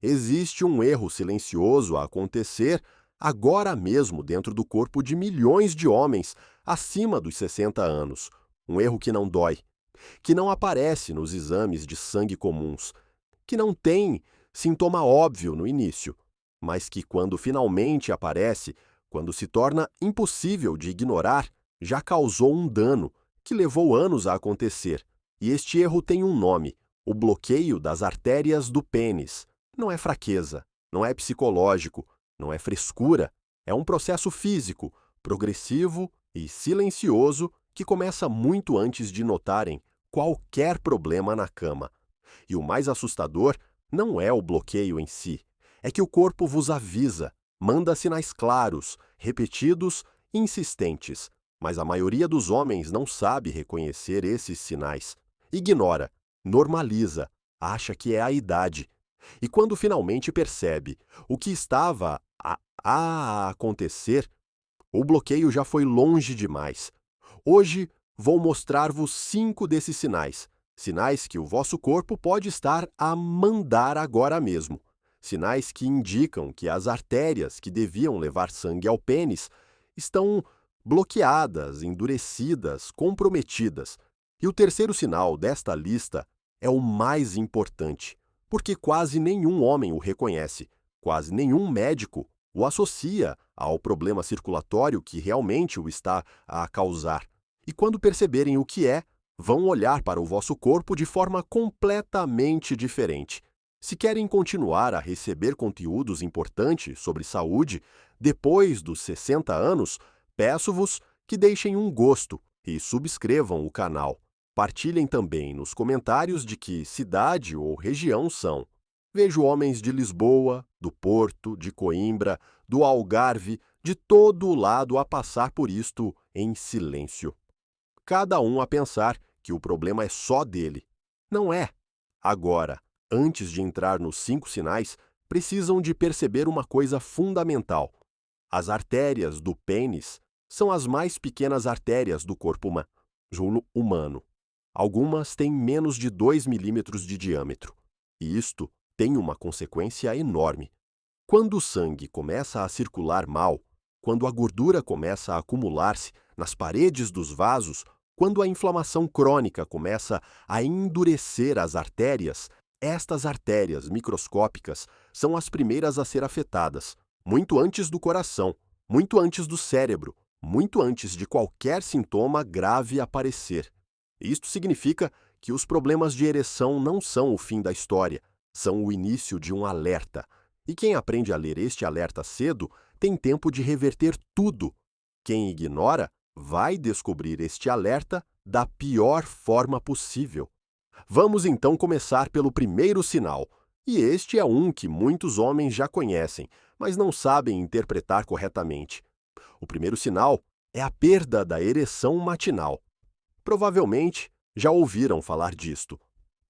Existe um erro silencioso a acontecer agora mesmo dentro do corpo de milhões de homens acima dos 60 anos. Um erro que não dói, que não aparece nos exames de sangue comuns, que não tem sintoma óbvio no início, mas que, quando finalmente aparece, quando se torna impossível de ignorar, já causou um dano que levou anos a acontecer. E este erro tem um nome: o bloqueio das artérias do pênis. Não é fraqueza, não é psicológico, não é frescura, é um processo físico, progressivo e silencioso que começa muito antes de notarem qualquer problema na cama. E o mais assustador não é o bloqueio em si, é que o corpo vos avisa, manda sinais claros, repetidos e insistentes, mas a maioria dos homens não sabe reconhecer esses sinais. Ignora, normaliza, acha que é a idade. E quando finalmente percebe o que estava a acontecer, o bloqueio já foi longe demais. Hoje vou mostrar-vos 5 desses sinais. Sinais que o vosso corpo pode estar a mandar agora mesmo. Sinais que indicam que as artérias que deviam levar sangue ao pênis estão bloqueadas, endurecidas, comprometidas. E o terceiro sinal desta lista é o mais importante, porque quase nenhum homem o reconhece, quase nenhum médico o associa ao problema circulatório que realmente o está a causar. E quando perceberem o que é, vão olhar para o vosso corpo de forma completamente diferente. Se querem continuar a receber conteúdos importantes sobre saúde depois dos 60 anos, peço-vos que deixem um gosto e subscrevam o canal. Partilhem também nos comentários de que cidade ou região são. Vejo homens de Lisboa, do Porto, de Coimbra, do Algarve, de todo o lado a passar por isto em silêncio. Cada um a pensar que o problema é só dele. Não é. Agora, antes de entrar nos 5 sinais, precisam de perceber uma coisa fundamental. As artérias do pênis são as mais pequenas artérias do corpo humano. Algumas têm menos de 2 milímetros de diâmetro. E isto tem uma consequência enorme. Quando o sangue começa a circular mal, quando a gordura começa a acumular-se nas paredes dos vasos, quando a inflamação crônica começa a endurecer as artérias, estas artérias microscópicas são as primeiras a ser afetadas, muito antes do coração, muito antes do cérebro, muito antes de qualquer sintoma grave aparecer. Isto significa que os problemas de ereção não são o fim da história, são o início de um alerta. E quem aprende a ler este alerta cedo tem tempo de reverter tudo. Quem ignora vai descobrir este alerta da pior forma possível. Vamos então começar pelo primeiro sinal. E este é um que muitos homens já conhecem, mas não sabem interpretar corretamente. O primeiro sinal é a perda da ereção matinal. Provavelmente já ouviram falar disto.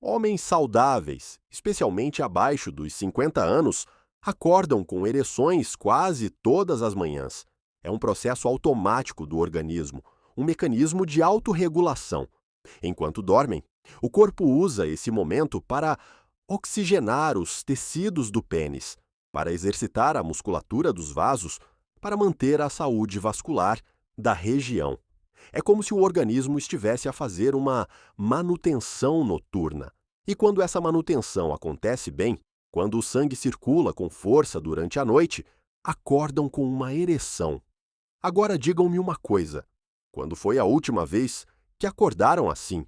Homens saudáveis, especialmente abaixo dos 50 anos, acordam com ereções quase todas as manhãs. É um processo automático do organismo, um mecanismo de autorregulação. Enquanto dormem, o corpo usa esse momento para oxigenar os tecidos do pênis, para exercitar a musculatura dos vasos, para manter a saúde vascular da região. É como se o organismo estivesse a fazer uma manutenção noturna. E quando essa manutenção acontece bem, quando o sangue circula com força durante a noite, acordam com uma ereção. Agora digam-me uma coisa: quando foi a última vez que acordaram assim?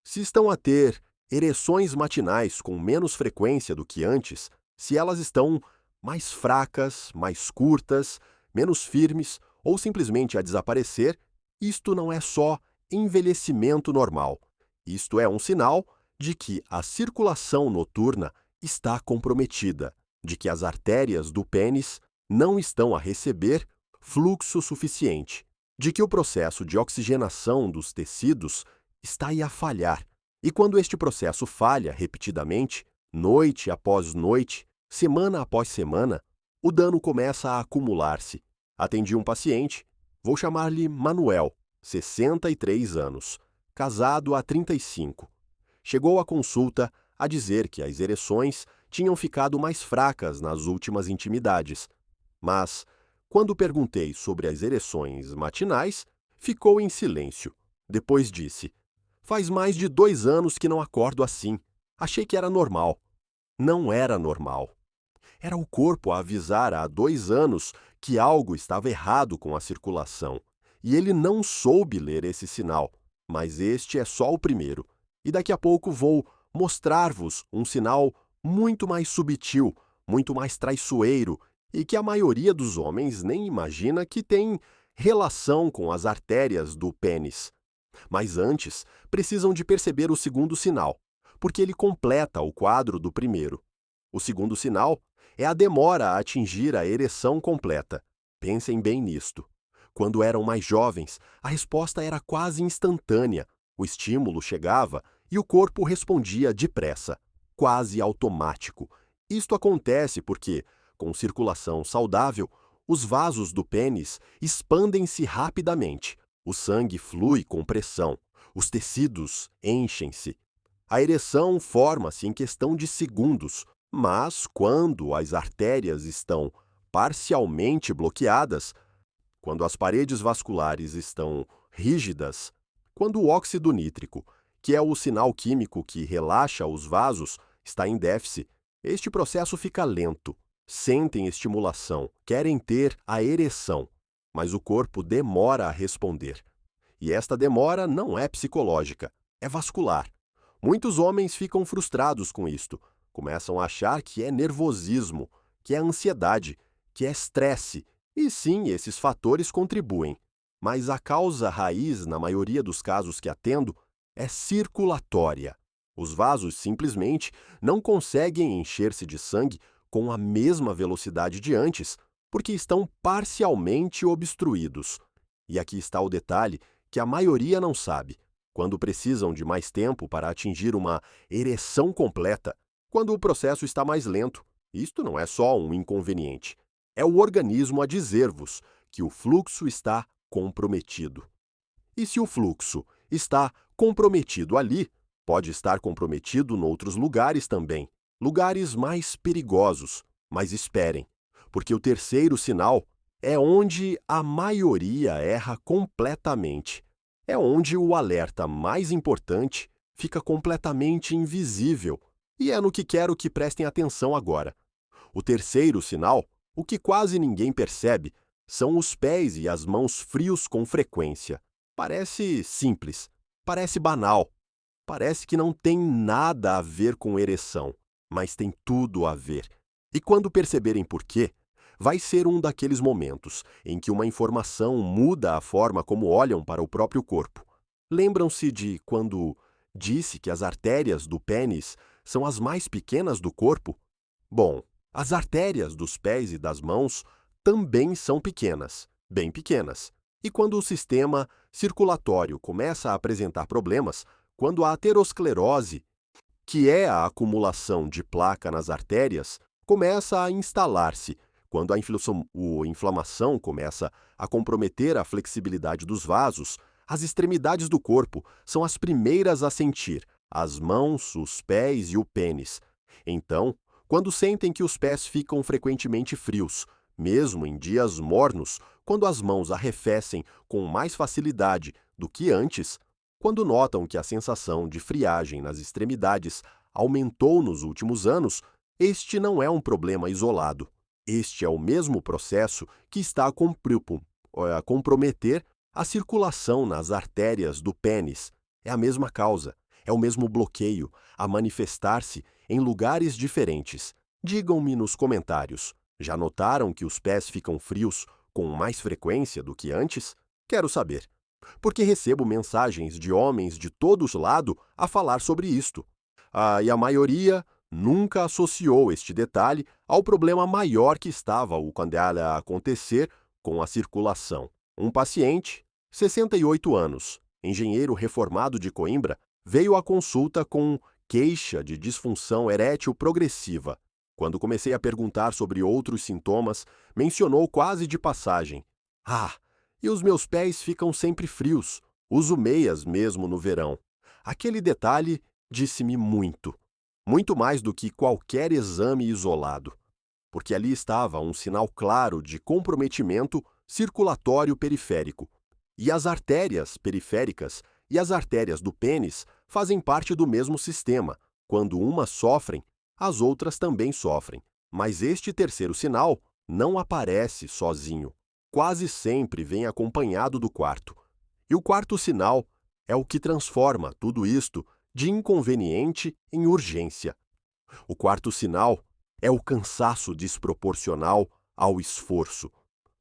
Se estão a ter ereções matinais com menos frequência do que antes, se elas estão mais fracas, mais curtas, menos firmes ou simplesmente a desaparecer, isto não é só envelhecimento normal. Isto é um sinal de que a circulação noturna está comprometida, de que as artérias do pênis não estão a receber fluxo suficiente, de que o processo de oxigenação dos tecidos está aí a falhar. E quando este processo falha repetidamente, noite após noite, semana após semana, o dano começa a acumular-se. Atendi um paciente, vou chamar-lhe Manuel, 63 anos, casado há 35. Chegou à consulta a dizer que as ereções tinham ficado mais fracas nas últimas intimidades. Mas, quando perguntei sobre as ereções matinais, ficou em silêncio. Depois disse: "Faz mais de 2 anos que não acordo assim. Achei que era normal." Não era normal. Era o corpo a avisar há 2 anos que algo estava errado com a circulação. E ele não soube ler esse sinal, mas este é só o primeiro. E daqui a pouco vou mostrar-vos um sinal muito mais subtil, muito mais traiçoeiro, e que a maioria dos homens nem imagina que tem relação com as artérias do pênis. Mas antes, precisam de perceber o segundo sinal, porque ele completa o quadro do primeiro. O segundo sinal é a demora a atingir a ereção completa. Pensem bem nisto. Quando eram mais jovens, a resposta era quase instantânea. O estímulo chegava e o corpo respondia depressa, quase automático. Isto acontece porque, com circulação saudável, os vasos do pênis expandem-se rapidamente. O sangue flui com pressão. Os tecidos enchem-se. A ereção forma-se em questão de segundos, mas quando as artérias estão parcialmente bloqueadas, quando as paredes vasculares estão rígidas, quando o óxido nítrico, que é o sinal químico que relaxa os vasos, está em déficit, este processo fica lento. Sentem estimulação, querem ter a ereção, mas o corpo demora a responder. E esta demora não é psicológica, é vascular. Muitos homens ficam frustrados com isto. Começam a achar que é nervosismo, que é ansiedade, que é estresse. E sim, esses fatores contribuem. Mas a causa raiz, na maioria dos casos que atendo, é circulatória. Os vasos simplesmente não conseguem encher-se de sangue com a mesma velocidade de antes, porque estão parcialmente obstruídos. E aqui está o detalhe que a maioria não sabe. Quando precisam de mais tempo para atingir uma ereção completa, quando o processo está mais lento, isto não é só um inconveniente. É o organismo a dizer-vos que o fluxo está comprometido. E se o fluxo está comprometido ali, pode estar comprometido em outros lugares também, lugares mais perigosos. Mas esperem, porque o terceiro sinal é onde a maioria erra completamente. É onde o alerta mais importante fica completamente invisível. E é no que quero que prestem atenção agora. O terceiro sinal, o que quase ninguém percebe, são os pés e as mãos frios com frequência. Parece simples, parece banal, parece que não tem nada a ver com ereção, mas tem tudo a ver. E quando perceberem por quê, vai ser um daqueles momentos em que uma informação muda a forma como olham para o próprio corpo. Lembram-se de quando disse que as artérias do pênis são as mais pequenas do corpo? Bom, as artérias dos pés e das mãos também são pequenas, bem pequenas. E quando o sistema circulatório começa a apresentar problemas, quando a aterosclerose, que é a acumulação de placa nas artérias, começa a instalar-se, quando a inflamação começa a comprometer a flexibilidade dos vasos, as extremidades do corpo são as primeiras a sentir, as mãos, os pés e o pênis. Então, quando sentem que os pés ficam frequentemente frios, mesmo em dias mornos, quando as mãos arrefecem com mais facilidade do que antes, quando notam que a sensação de friagem nas extremidades aumentou nos últimos anos, este não é um problema isolado. Este é o mesmo processo que está a comprometer a circulação nas artérias do pênis. É a mesma causa, é o mesmo bloqueio, a manifestar-se em lugares diferentes. Digam-me nos comentários, já notaram que os pés ficam frios com mais frequência do que antes? Quero saber. Porque recebo mensagens de homens de todos lados a falar sobre isto. E a maioria nunca associou este detalhe ao problema maior que estava a acontecer com a circulação. Um paciente, 68 anos, engenheiro reformado de Coimbra, veio à consulta com queixa de disfunção erétil progressiva. Quando comecei a perguntar sobre outros sintomas, mencionou quase de passagem: e os meus pés ficam sempre frios, uso meias mesmo no verão. Aquele detalhe disse-me muito. muito mais do que qualquer exame isolado, porque ali estava um sinal claro de comprometimento circulatório periférico. E as artérias periféricas e as artérias do pênis fazem parte do mesmo sistema. Quando umas sofrem, as outras também sofrem. Mas este terceiro sinal não aparece sozinho. Quase sempre vem acompanhado do quarto. E o quarto sinal é o que transforma tudo isto de inconveniente em urgência. O quarto sinal é o cansaço desproporcional ao esforço.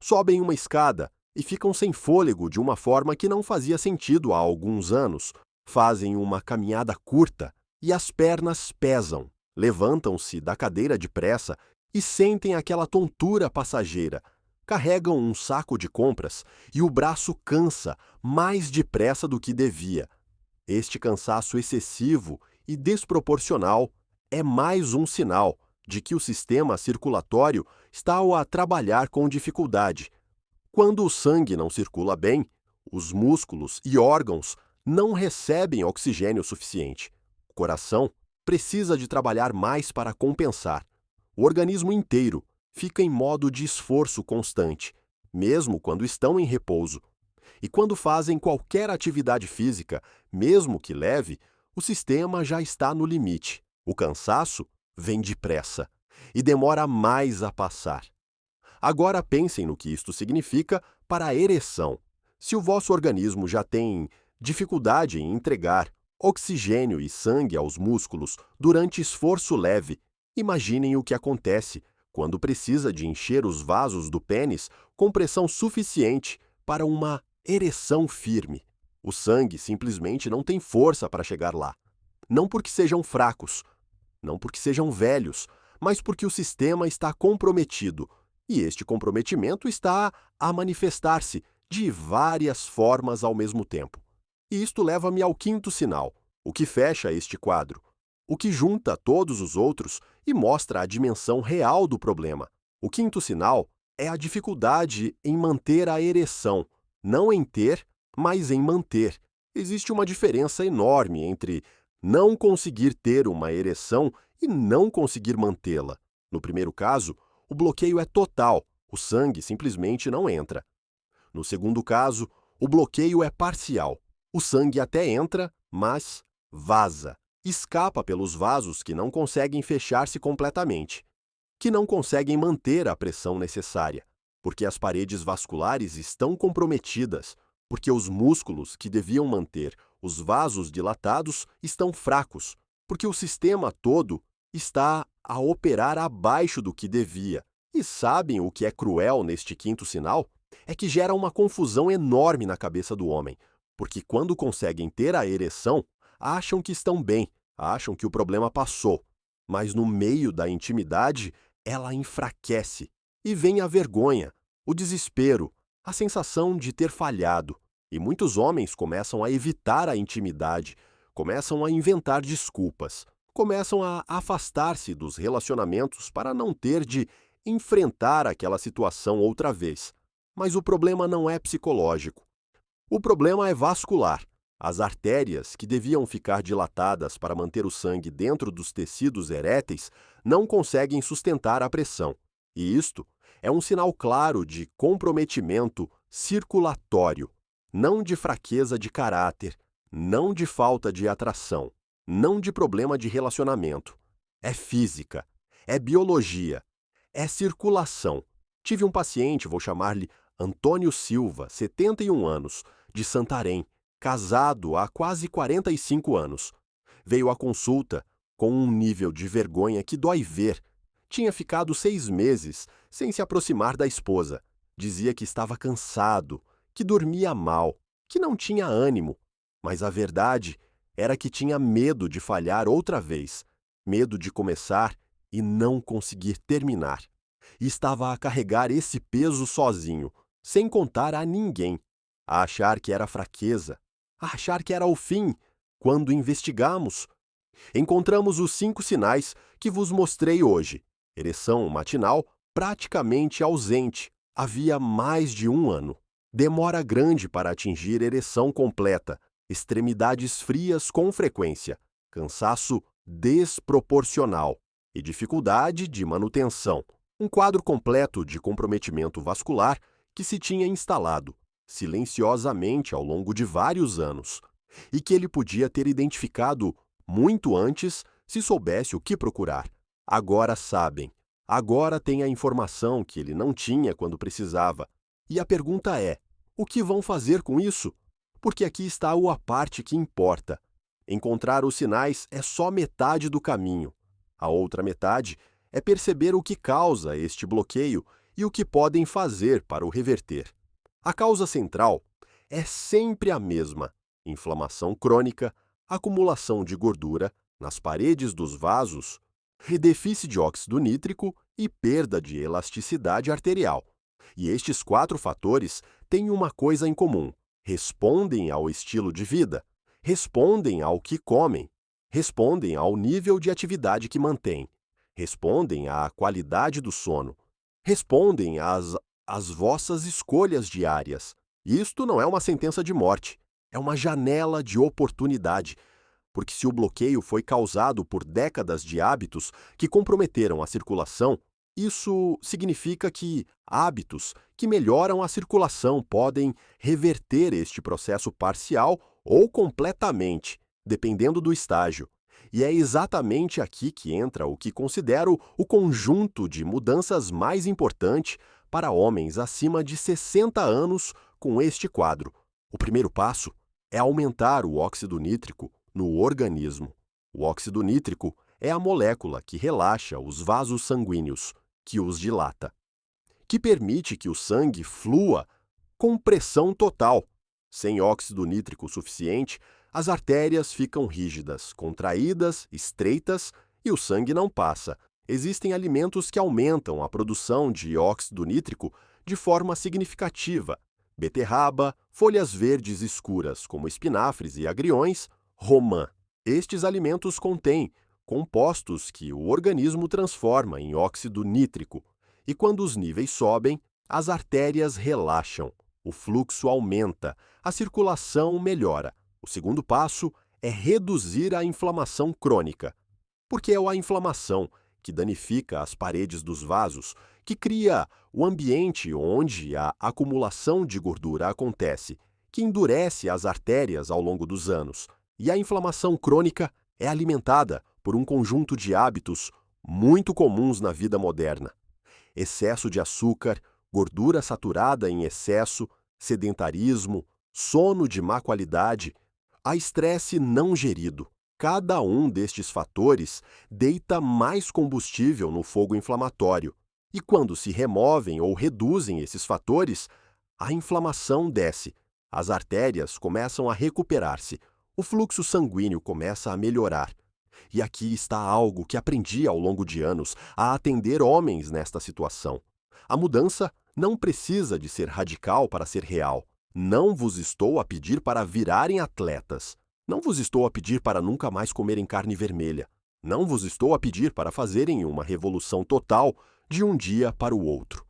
Sobem uma escada e ficam sem fôlego de uma forma que não fazia sentido há alguns anos. Fazem uma caminhada curta e as pernas pesam. Levantam-se da cadeira depressa e sentem aquela tontura passageira. Carregam um saco de compras e o braço cansa mais depressa do que devia. Este cansaço excessivo e desproporcional é mais um sinal de que o sistema circulatório está a trabalhar com dificuldade. Quando o sangue não circula bem, os músculos e órgãos não recebem oxigênio suficiente. O coração precisa de trabalhar mais para compensar. O organismo inteiro fica em modo de esforço constante, mesmo quando estão em repouso. E quando fazem qualquer atividade física, mesmo que leve, o sistema já está no limite. O cansaço vem depressa e demora mais a passar. Agora pensem no que isto significa para a ereção. Se o vosso organismo já tem dificuldade em entregar oxigênio e sangue aos músculos durante esforço leve, imaginem o que acontece quando precisa de encher os vasos do pênis com pressão suficiente para uma ereção firme. O sangue simplesmente não tem força para chegar lá. Não porque sejam fracos, não porque sejam velhos, mas porque o sistema está comprometido. E este comprometimento está a manifestar-se de várias formas ao mesmo tempo. E isto leva-me ao quinto sinal, o que fecha este quadro, o que junta todos os outros e mostra a dimensão real do problema. O quinto sinal é a dificuldade em manter a ereção, não em ter, mas em manter. Existe uma diferença enorme entre não conseguir ter uma ereção e não conseguir mantê-la. No primeiro caso, o bloqueio é total, o sangue simplesmente não entra. No segundo caso, o bloqueio é parcial. O sangue até entra, mas vaza. Escapa pelos vasos que não conseguem fechar-se completamente, que não conseguem manter a pressão necessária, porque as paredes vasculares estão comprometidas, porque os músculos que deviam manter os vasos dilatados estão fracos, porque o sistema todo está a operar abaixo do que devia. E sabem o que é cruel neste quinto sinal? É que gera uma confusão enorme na cabeça do homem, porque quando conseguem ter a ereção, acham que estão bem, acham que o problema passou, mas no meio da intimidade, ela enfraquece e vem a vergonha, o desespero, a sensação de ter falhado. E muitos homens começam a evitar a intimidade, começam a inventar desculpas, começam a afastar-se dos relacionamentos para não ter de enfrentar aquela situação outra vez. Mas o problema não é psicológico. O problema é vascular. As artérias, que deviam ficar dilatadas para manter o sangue dentro dos tecidos eréteis, não conseguem sustentar a pressão. E isto é um sinal claro de comprometimento circulatório, não de fraqueza de caráter, não de falta de atração, não de problema de relacionamento. É física, é biologia, é circulação. Tive um paciente, vou chamar-lhe Antônio Silva, 71 anos, de Santarém, casado há quase 45 anos. Veio à consulta com um nível de vergonha que dói ver. Tinha ficado 6 meses sem se aproximar da esposa. Dizia que estava cansado, que dormia mal, que não tinha ânimo. Mas a verdade era que tinha medo de falhar outra vez, medo de começar e não conseguir terminar. E estava a carregar esse peso sozinho, sem contar a ninguém, a achar que era fraqueza, a achar que era o fim. Quando investigamos, encontramos os 5 sinais que vos mostrei hoje. Ereção matinal praticamente ausente, havia mais de 1 ano. Demora grande para atingir ereção completa, extremidades frias com frequência, cansaço desproporcional e dificuldade de manutenção. Um quadro completo de comprometimento vascular que se tinha instalado silenciosamente ao longo de vários anos e que ele podia ter identificado muito antes se soubesse o que procurar. Agora sabem. Agora tem a informação que ele não tinha quando precisava. E a pergunta é: o que vão fazer com isso? Porque aqui está a parte que importa. Encontrar os sinais é só metade do caminho. A outra metade é perceber o que causa este bloqueio e o que podem fazer para o reverter. A causa central é sempre a mesma: inflamação crônica, acumulação de gordura nas paredes dos vasos, déficit de óxido nítrico e perda de elasticidade arterial. E estes 4 fatores têm uma coisa em comum: respondem ao estilo de vida, respondem ao que comem, respondem ao nível de atividade que mantêm, respondem à qualidade do sono, respondem às vossas escolhas diárias. Isto não é uma sentença de morte, é uma janela de oportunidade, porque se o bloqueio foi causado por décadas de hábitos que comprometeram a circulação, isso significa que hábitos que melhoram a circulação podem reverter este processo parcial ou completamente, dependendo do estágio. E é exatamente aqui que entra o que considero o conjunto de mudanças mais importante para homens acima de 60 anos com este quadro. O primeiro passo é aumentar o óxido nítrico no organismo. O óxido nítrico é a molécula que relaxa os vasos sanguíneos, que os dilata, que permite que o sangue flua com pressão total. Sem óxido nítrico suficiente, as artérias ficam rígidas, contraídas, estreitas e o sangue não passa. Existem alimentos que aumentam a produção de óxido nítrico de forma significativa: beterraba, folhas verdes escuras como espinafres e agriões, romã. Estes alimentos contêm compostos que o organismo transforma em óxido nítrico, e quando os níveis sobem, as artérias relaxam, o fluxo aumenta, a circulação melhora. O segundo passo é reduzir a inflamação crônica, porque é a inflamação que danifica as paredes dos vasos, que cria o ambiente onde a acumulação de gordura acontece, que endurece as artérias ao longo dos anos. E a inflamação crônica é alimentada por um conjunto de hábitos muito comuns na vida moderna: excesso de açúcar, gordura saturada em excesso, sedentarismo, sono de má qualidade, a estresse não gerido. Cada um destes fatores deita mais combustível no fogo inflamatório. E quando se removem ou reduzem esses fatores, a inflamação desce, as artérias começam a recuperar-se, o fluxo sanguíneo começa a melhorar. E aqui está algo que aprendi ao longo de anos a atender homens nesta situação. A mudança não precisa de ser radical para ser real. Não vos estou a pedir para virarem atletas. Não vos estou a pedir para nunca mais comerem carne vermelha. Não vos estou a pedir para fazerem uma revolução total de um dia para o outro.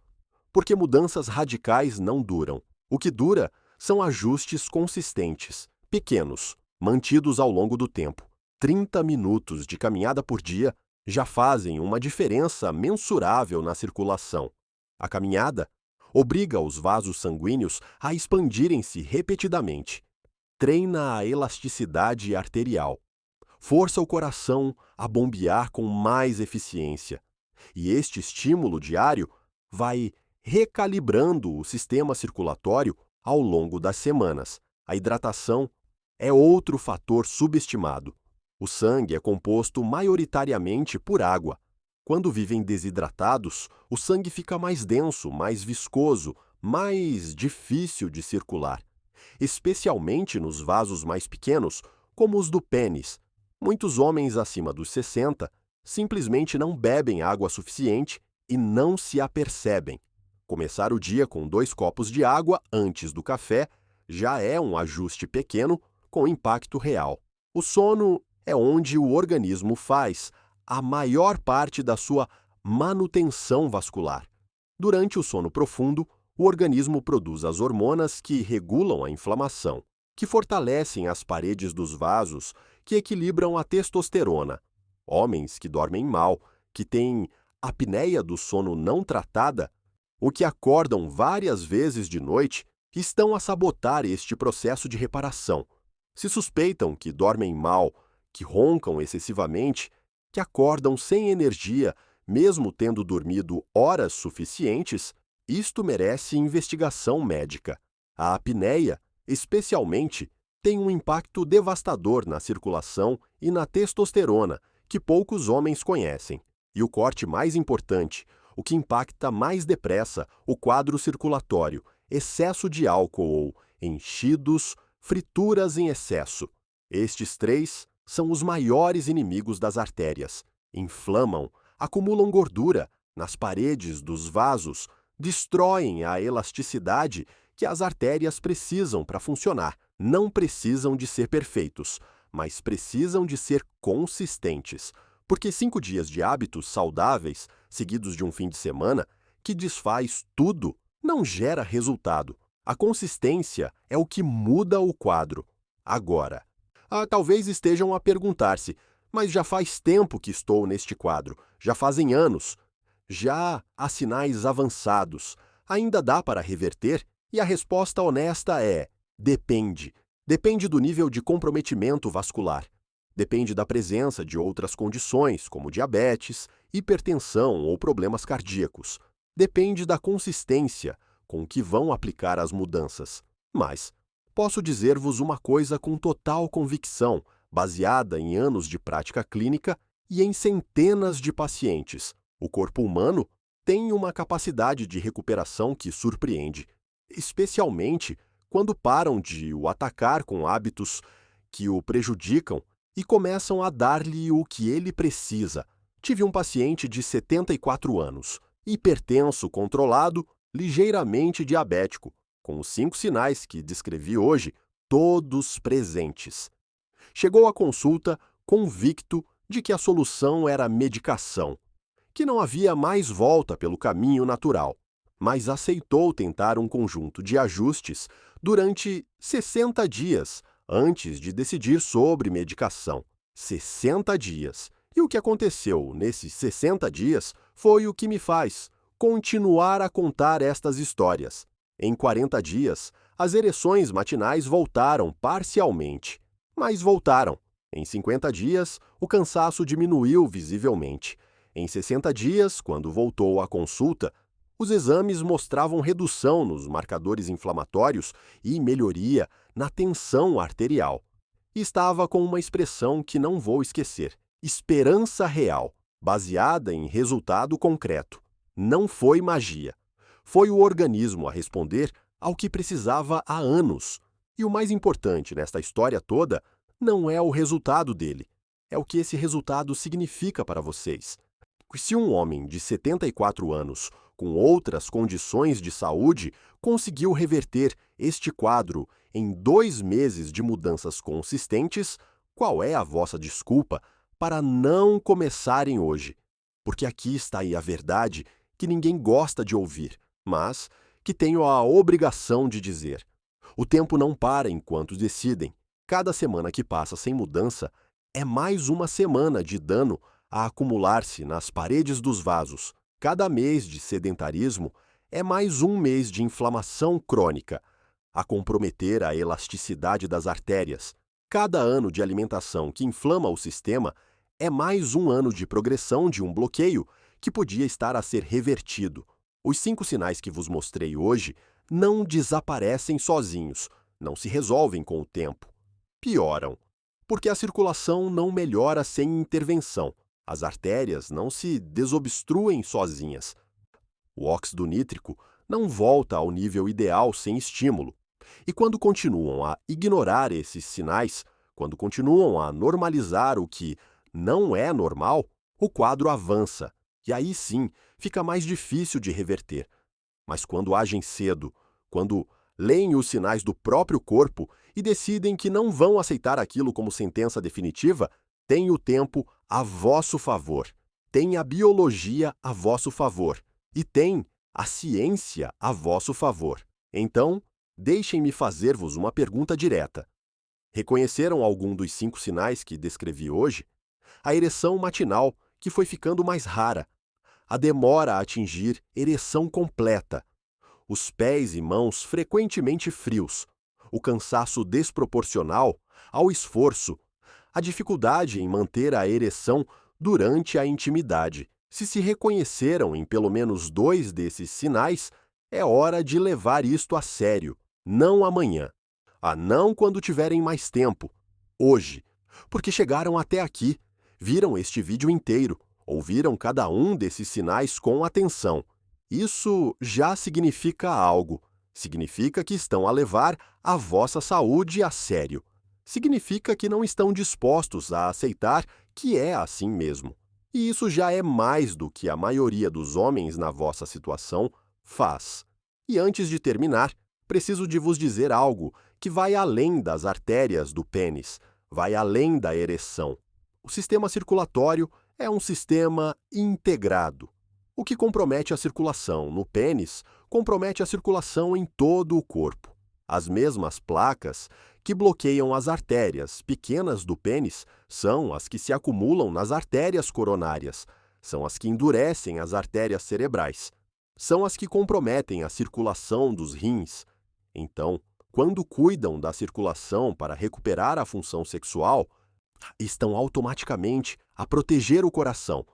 Porque mudanças radicais não duram. O que dura são ajustes consistentes, pequenos, mantidos ao longo do tempo. 30 minutos de caminhada por dia já fazem uma diferença mensurável na circulação. A caminhada obriga os vasos sanguíneos a expandirem-se repetidamente. Treina a elasticidade arterial. Força o coração a bombear com mais eficiência. E este estímulo diário vai recalibrando o sistema circulatório ao longo das semanas. A hidratação é outro fator subestimado. O sangue é composto maioritariamente por água. Quando vivem desidratados, o sangue fica mais denso, mais viscoso, mais difícil de circular, especialmente nos vasos mais pequenos, como os do pênis. Muitos homens acima dos 60 simplesmente não bebem água suficiente e não se apercebem. Começar o dia com 2 copos de água antes do café já é um ajuste pequeno com impacto real. O sono é onde o organismo faz a maior parte da sua manutenção vascular. Durante o sono profundo, o organismo produz as hormonas que regulam a inflamação, que fortalecem as paredes dos vasos, que equilibram a testosterona. homens que dormem mal, que têm apneia do sono não tratada, ou que acordam várias vezes de noite, estão a sabotar este processo de reparação. Se suspeitam que dormem mal, que roncam excessivamente, que acordam sem energia, mesmo tendo dormido horas suficientes, isto merece investigação médica. A apneia, especialmente, tem um impacto devastador na circulação e na testosterona, que poucos homens conhecem. E o corte mais importante, o que impacta mais depressa o quadro circulatório, excesso de álcool ou enchidos, frituras em excesso. Estes três são os maiores inimigos das artérias. Inflamam, acumulam gordura nas paredes dos vasos, destroem a elasticidade que as artérias precisam para funcionar. Não precisam de ser perfeitos, mas precisam de ser consistentes. Porque 5 dias de hábitos saudáveis, seguidos de um fim de semana, que desfaz tudo, não gera resultado. A consistência é o que muda o quadro. Agora, talvez estejam a perguntar-se, mas já faz tempo que estou neste quadro, já fazem anos. Já há sinais avançados. Ainda dá para reverter? E a resposta honesta é: depende. Depende do nível de comprometimento vascular. Depende da presença de outras condições, como diabetes, hipertensão ou problemas cardíacos. Depende da consistência com que vão aplicar as mudanças. Mas posso dizer-vos uma coisa com total convicção, baseada em anos de prática clínica e em centenas de pacientes. O corpo humano tem uma capacidade de recuperação que surpreende, especialmente quando param de o atacar com hábitos que o prejudicam e começam a dar-lhe o que ele precisa. Tive um paciente de 74 anos, hipertenso controlado, ligeiramente diabético, com os 5 sinais que descrevi hoje, todos presentes. Chegou à consulta convicto de que a solução era medicação, que não havia mais volta pelo caminho natural, mas aceitou tentar um conjunto de ajustes durante 60 dias antes de decidir sobre medicação. 60 dias. E o que aconteceu nesses 60 dias foi o que me faz continuar a contar estas histórias. Em 40 dias, as ereções matinais voltaram parcialmente, mas voltaram. Em 50 dias, o cansaço diminuiu visivelmente. Em 60 dias, quando voltou à consulta, os exames mostravam redução nos marcadores inflamatórios e melhoria na tensão arterial. Estava com uma expressão que não vou esquecer: esperança real, baseada em resultado concreto. Não foi magia. Foi o organismo a responder ao que precisava há anos. E o mais importante nesta história toda não é o resultado dele, é o que esse resultado significa para vocês. Se um homem de 74 anos, com outras condições de saúde, conseguiu reverter este quadro em 2 meses de mudanças consistentes, qual é a vossa desculpa para não começarem hoje? Porque aqui está aí a verdade que ninguém gosta de ouvir, mas que tenho a obrigação de dizer. O tempo não para enquanto decidem. Cada semana que passa sem mudança é mais uma semana de dano a acumular-se nas paredes dos vasos. Cada mês de sedentarismo é mais um mês de inflamação crônica, a comprometer a elasticidade das artérias. Cada ano de alimentação que inflama o sistema é mais um ano de progressão de um bloqueio que podia estar a ser revertido. Os 5 sinais que vos mostrei hoje não desaparecem sozinhos, não se resolvem com o tempo. Pioram, porque a circulação não melhora sem intervenção. As artérias não se desobstruem sozinhas. O óxido nítrico não volta ao nível ideal sem estímulo. E quando continuam a ignorar esses sinais, quando continuam a normalizar o que não é normal, o quadro avança. E aí sim, fica mais difícil de reverter. Mas quando agem cedo, quando leem os sinais do próprio corpo e decidem que não vão aceitar aquilo como sentença definitiva, tem o tempo a vosso favor, tem a biologia a vosso favor e tem a ciência a vosso favor. Então, deixem-me fazer-vos uma pergunta direta. Reconheceram algum dos 5 sinais que descrevi hoje? A ereção matinal, que foi ficando mais rara. A demora a atingir ereção completa. Os pés e mãos frequentemente frios. O cansaço desproporcional ao esforço. A dificuldade em manter a ereção durante a intimidade. Se reconheceram em pelo menos 2 desses sinais, é hora de levar isto a sério. Não amanhã. Não quando tiverem mais tempo. Hoje. Porque chegaram até aqui, viram este vídeo inteiro, ouviram cada um desses sinais com atenção. Isso já significa algo. Significa que estão a levar a vossa saúde a sério. Significa que não estão dispostos a aceitar que é assim mesmo. E isso já é mais do que a maioria dos homens na vossa situação faz. E antes de terminar, preciso de vos dizer algo que vai além das artérias do pênis, vai além da ereção. O sistema circulatório é um sistema integrado. O que compromete a circulação no pênis compromete a circulação em todo o corpo. As mesmas placas que bloqueiam as artérias pequenas do pênis são as que se acumulam nas artérias coronárias, são as que endurecem as artérias cerebrais, são as que comprometem a circulação dos rins. Então, quando cuidam da circulação para recuperar a função sexual, estão automaticamente a proteger o coração,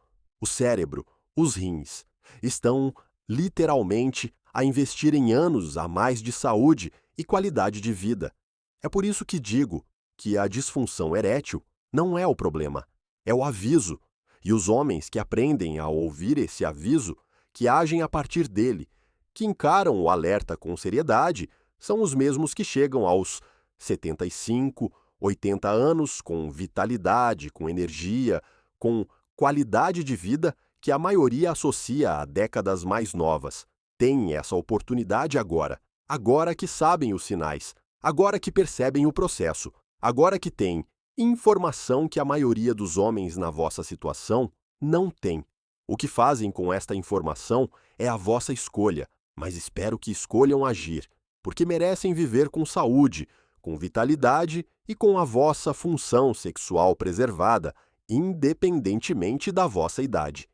o cérebro, os rins. Estão, literalmente, a investir em anos a mais de saúde e qualidade de vida. É por isso que digo que a disfunção erétil não é o problema, é o aviso. E os homens que aprendem a ouvir esse aviso, que agem a partir dele, que encaram o alerta com seriedade, são os mesmos que chegam aos 75, 80 anos com vitalidade, com energia, com qualidade de vida que a maioria associa a décadas mais novas. Têm essa oportunidade agora, agora que sabem os sinais, agora que percebem o processo, agora que têm informação que a maioria dos homens na vossa situação não tem. O que fazem com esta informação é a vossa escolha, mas espero que escolham agir, porque merecem viver com saúde, com vitalidade e com a vossa função sexual preservada, independentemente da vossa idade.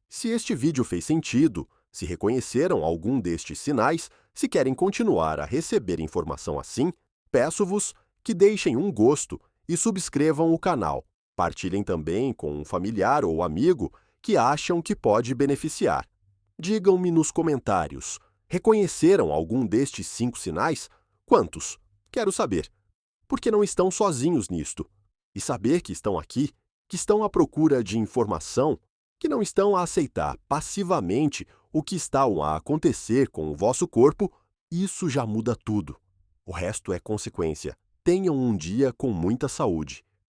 Se este vídeo fez sentido, se reconheceram algum destes sinais, se querem continuar a receber informação assim, peço-vos que deixem um gosto e subscrevam o canal. Partilhem também com um familiar ou amigo que acham que pode beneficiar. Digam-me nos comentários, reconheceram algum destes 5 sinais? Quantos? Quero saber. Porque não estão sozinhos nisto. E saber que estão aqui, que estão à procura de informação, que não estão a aceitar passivamente o que está a acontecer com o vosso corpo, isso já muda tudo. O resto é consequência. Tenham um dia com muita saúde.